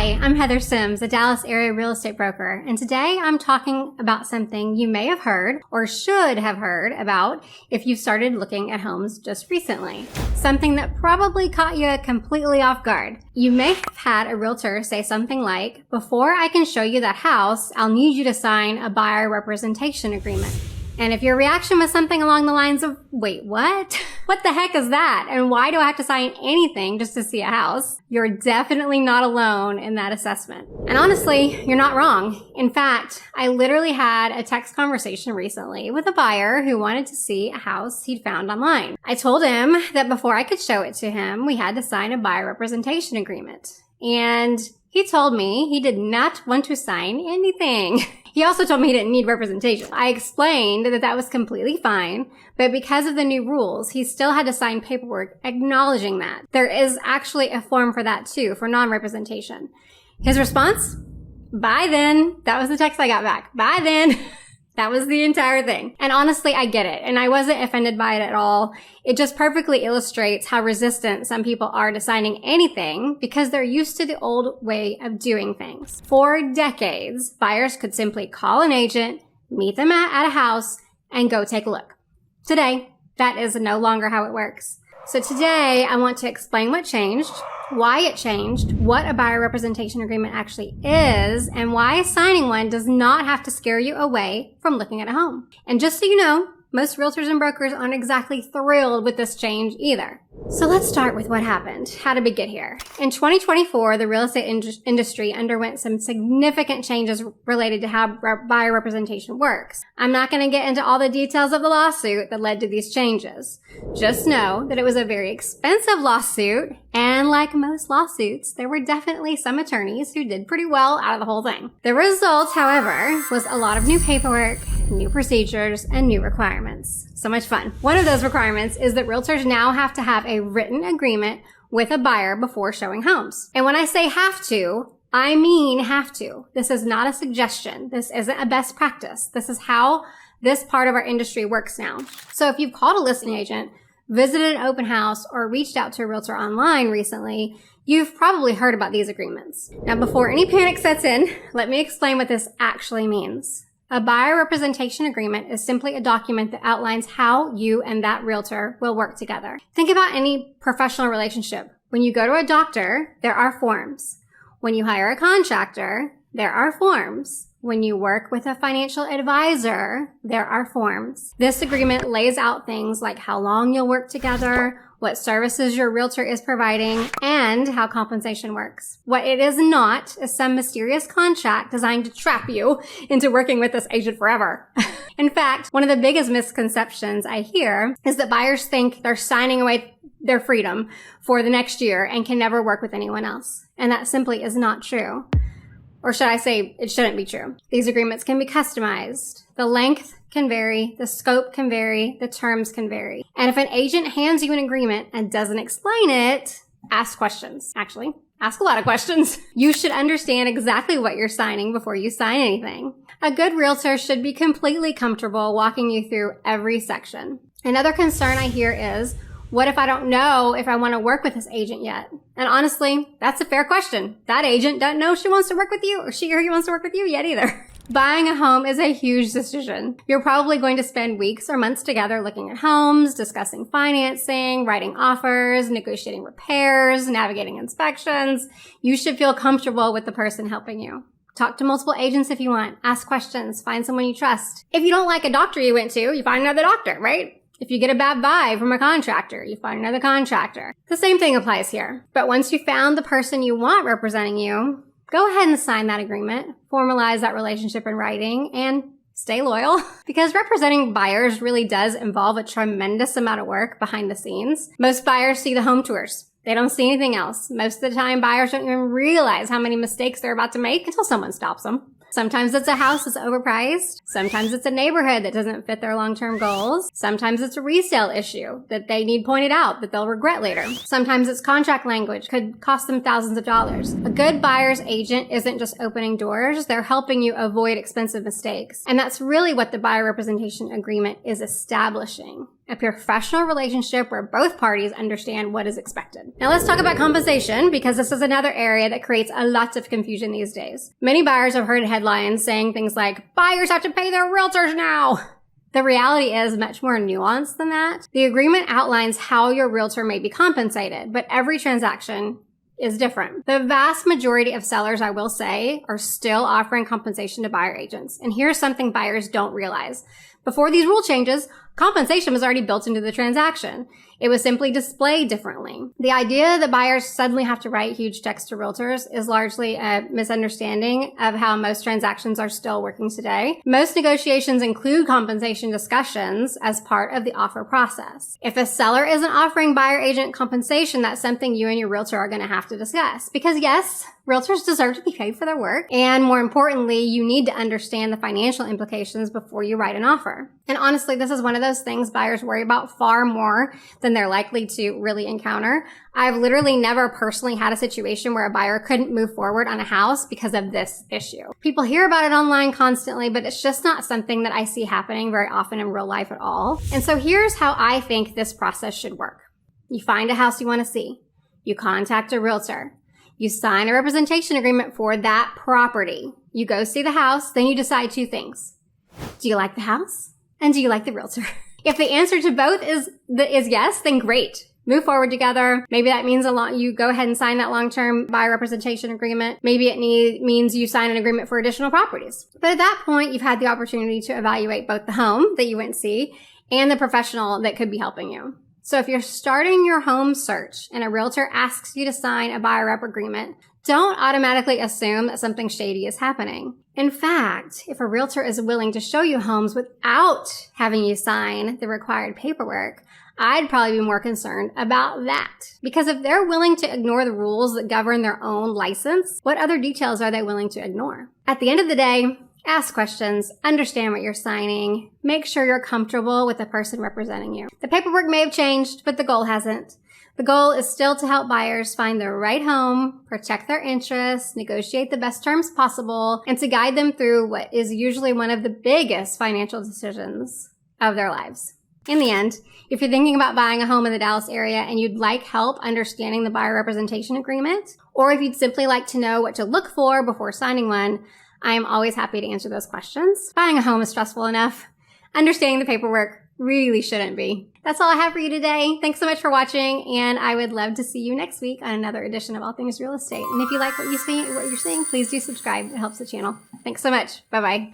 Hi, I'm Heather Sims, a Dallas area real estate broker, and today I'm talking about something you may have heard or should have heard about if you started looking at homes just recently. Something that probably caught you completely off guard. You may have had a realtor say something like, "Before I can show you that house, I'll need you to sign a buyer representation agreement." And if your reaction was something along the lines of, "Wait, what? What the heck is that? And why do I have to sign anything just to see a house?" You're definitely not alone in that assessment. And honestly, you're not wrong. In fact, I literally had a text conversation recently with a buyer who wanted to see a house he'd found online. I told him that before I could show it to him, we had to sign a buyer representation agreement. And he told me he did not want to sign anything. He also told me he didn't need representation. I explained that that was completely fine, but because of the new rules, he still had to sign paperwork acknowledging that. There is actually a form for that too, for non-representation. His response? "Bye then." That was the text I got back. "Bye then." That was the entire thing. And honestly, I get it. And I wasn't offended by it at all. It just perfectly illustrates how resistant some people are to signing anything because they're used to the old way of doing things. For decades, buyers could simply call an agent, meet them at a house, and go take a look. Today, that is no longer how it works. So today, I want to explain what changed, why it changed, what a buyer representation agreement actually is, and why signing one does not have to scare you away from looking at a home. And just so you know, most realtors and brokers aren't exactly thrilled with this change either. So let's start with what happened. How did we get here? In 2024, the real estate industry underwent some significant changes related to how buyer representation works. I'm not going to get into all the details of the lawsuit that led to these changes. Just know that it was a very expensive lawsuit, and like most lawsuits, there were definitely some attorneys who did pretty well out of the whole thing. The result, however, was a lot of new paperwork, new procedures, and new requirements. So much fun. One of those requirements is that realtors now have to have a written agreement with a buyer before showing homes. And when I say have to, I mean have to. This is not a suggestion. This isn't a best practice. This is how this part of our industry works now. So if you've called a listing agent, visited an open house, or reached out to a realtor online recently, you've probably heard about these agreements. Now, before any panic sets in, let me explain what this actually means. A buyer representation agreement is simply a document that outlines how you and that realtor will work together. Think about any professional relationship. When you go to a doctor, there are forms. When you hire a contractor, there are forms. When you work with a financial advisor, there are forms. This agreement lays out things like how long you'll work together, what services your realtor is providing, and how compensation works. What it is not is some mysterious contract designed to trap you into working with this agent forever. In fact, one of the biggest misconceptions I hear is that buyers think they're signing away their freedom for the next year and can never work with anyone else. And that simply is not true. Or should I say, it shouldn't be true. These agreements can be customized. The length can vary, the scope can vary, the terms can vary. And if an agent hands you an agreement and doesn't explain it, ask questions. Actually, ask a lot of questions. You should understand exactly what you're signing before you sign anything. A good realtor should be completely comfortable walking you through every section. Another concern I hear is, what if I don't know if I want to work with this agent yet? And honestly, that's a fair question. That agent doesn't know if she wants to work with you or she or he wants to work with you yet either. Buying a home is a huge decision. You're probably going to spend weeks or months together looking at homes, discussing financing, writing offers, negotiating repairs, navigating inspections. You should feel comfortable with the person helping you. Talk to multiple agents if you want. Ask questions. Find someone you trust. If you don't like a doctor you went to, you find another doctor, right? If you get a bad vibe from a contractor, you find another contractor. The same thing applies here. But once you found the person you want representing you, go ahead and sign that agreement, formalize that relationship in writing, and stay loyal. Because representing buyers really does involve a tremendous amount of work behind the scenes. Most buyers see the home tours. They don't see anything else. Most of the time, buyers don't even realize how many mistakes they're about to make until someone stops them. Sometimes it's a house that's overpriced. Sometimes it's a neighborhood that doesn't fit their long-term goals. Sometimes it's a resale issue that they need pointed out that they'll regret later. Sometimes it's contract language, could cost them thousands of dollars. A good buyer's agent isn't just opening doors, they're helping you avoid expensive mistakes. And that's really what the buyer representation agreement is establishing. a professional relationship where both parties understand what is expected. Now let's talk about compensation, because this is another area that creates a lot of confusion these days. Many buyers have heard headlines saying things like, buyers have to pay their realtors now. The reality is much more nuanced than that. The agreement outlines how your realtor may be compensated, but every transaction is different. The vast majority of sellers, I will say, are still offering compensation to buyer agents. And here's something buyers don't realize. Before these rule changes, compensation was already built into the transaction. It was simply displayed differently. The idea that buyers suddenly have to write huge checks to realtors is largely a misunderstanding of how most transactions are still working today. Most negotiations include compensation discussions as part of the offer process. If a seller isn't offering buyer agent compensation, that's something you and your realtor are going to have to discuss. Because yes, realtors deserve to be paid for their work. And more importantly, you need to understand the financial implications before you write an offer. And honestly, this is one of those things buyers worry about far more than they're likely to really encounter. I've literally never personally had a situation where a buyer couldn't move forward on a house because of this issue. People hear about it online constantly, but it's just not something that I see happening very often in real life at all. And so here's how I think this process should work. You find a house you want to see. You contact a realtor. You sign a representation agreement for that property. You go see the house, then you decide two things. Do you like the house? And do you like the realtor? If the answer to both is yes, then great. Move forward together. Maybe that means you go ahead and sign that long-term buyer representation agreement. Maybe it means you sign an agreement for additional properties. But at that point, you've had the opportunity to evaluate both the home that you went and see and the professional that could be helping you. So if you're starting your home search and a realtor asks you to sign a buyer rep agreement, don't automatically assume that something shady is happening. In fact, if a realtor is willing to show you homes without having you sign the required paperwork, I'd probably be more concerned about that. Because if they're willing to ignore the rules that govern their own license, what other details are they willing to ignore? At the end of the day, ask questions, understand what you're signing, make sure you're comfortable with the person representing you. The paperwork may have changed, but the goal hasn't. The goal is still to help buyers find the right home, protect their interests, negotiate the best terms possible, and to guide them through what is usually one of the biggest financial decisions of their lives. In the end, if you're thinking about buying a home in the Dallas area and you'd like help understanding the buyer representation agreement, or if you'd simply like to know what to look for before signing one, I am always happy to answer those questions. Buying a home is stressful enough. Understanding the paperwork really shouldn't be. That's all I have for you today. Thanks so much for watching, and I would love to see you next week on another edition of All Things Real Estate. And if you like what you're seeing, please do subscribe. It helps the channel. Thanks so much. Bye-bye.